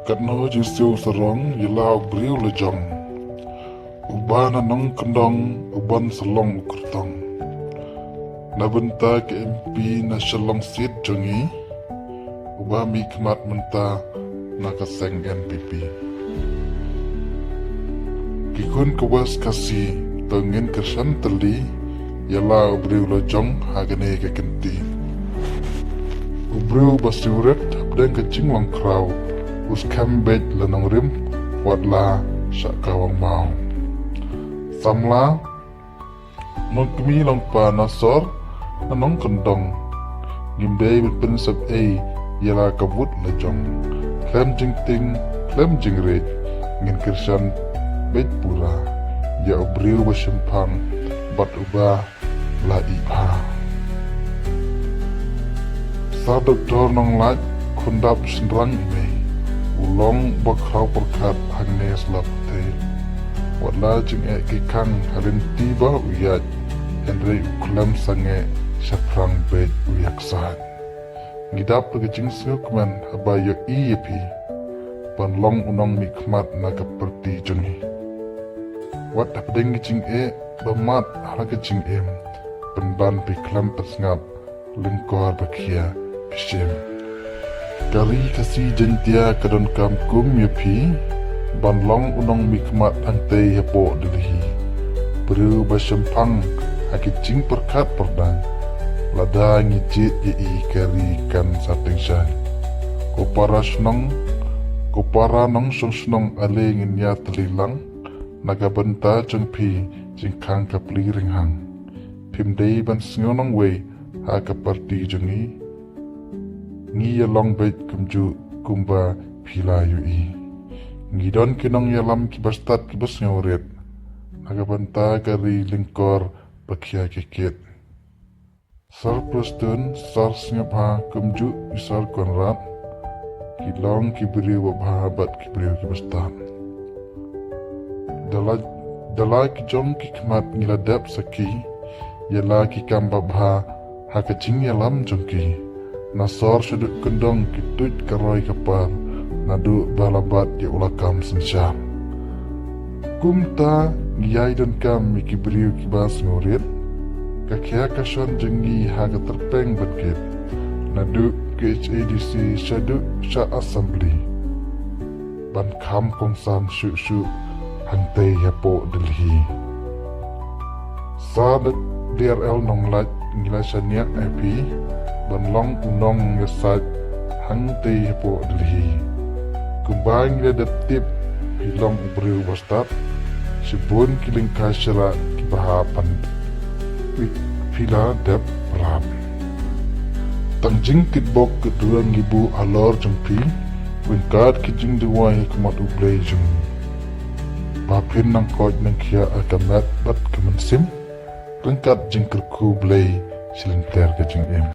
kat no jing siu sarong yelau briu lejong. Uban anong kendong uban selong ukertong. Na benta ke MP na shalong sit jongi. Uba mi kemat menta na kaseng NPP. Kikun kewas kasih tengin kersan teli yelau briu lejong hagane ke kenti. Ubriu basiuret dan kecing lang kraw us kambet lenong rim wadla syak kawang mau. Samla mengkemi lang pa nasor nanong kendong gimdei berpensep yala kabut lejong klem jing ting klem jing rej ngin kersan bet pula ya ubriu basimpang bat ubah la ipa. Sa doktor nong laj kundap senrang ini ulong bakrau perkat hangnes lapte wadla jing kikang halin tiba uyat Henry uklam sange syaprang bet uyaksat ngidap pagajing sukman habayo iyepi panlong unong mikmat na kaperti jungi wat hapdeng jing bamat halaga jing penban piklam pesngap lingkor bakia pisim kari kasih jentia kadon kamkum yapi banlong unong mikmat angtei hapo dilihi beru basempang akicing perkat perdang lada ngicit yei kari kan sating syan kopara nong song ale nginya telilang naga benta jengpi jingkang kapli ringhang pimdei ban sngonong we ha kaparti jengi ngi yalong bet kumju kumba pila yui ngidon kinong yalam kibastat kibas ngoret nagabanta kari lingkor bakia kikit sar prostun sar singapha kumju isar konrat kilong kibri wabhabat kibri kibastat dalai kijong kikmat ngiladap saki yala kikambabha hakacing yalam jongki nasor sudut kendong kitut karoi kapar nadu balabat ya ulakam sensyar kumta ngiyai dan kam mikibriu kibas ngurit kakia kason jengi haga terpeng betkit nadu KHADC syadu sya assembly ban kam kongsan syuk hangtei yapo delhi sadat DRL nonglaj ngilasanya epi banlong unong ngesat hangtei hapo delhi kumbang ngiladap hilong ubriu bastat sibun kiling kasyara kibahapan pila dap rap tangjing kitbok kedua ngibu alor jengpi wingkat kijing diwai kemat ublay jeng bapin nang koj nang kia akamat bat kemensim lengkat jengkerku blay silinter ke jeng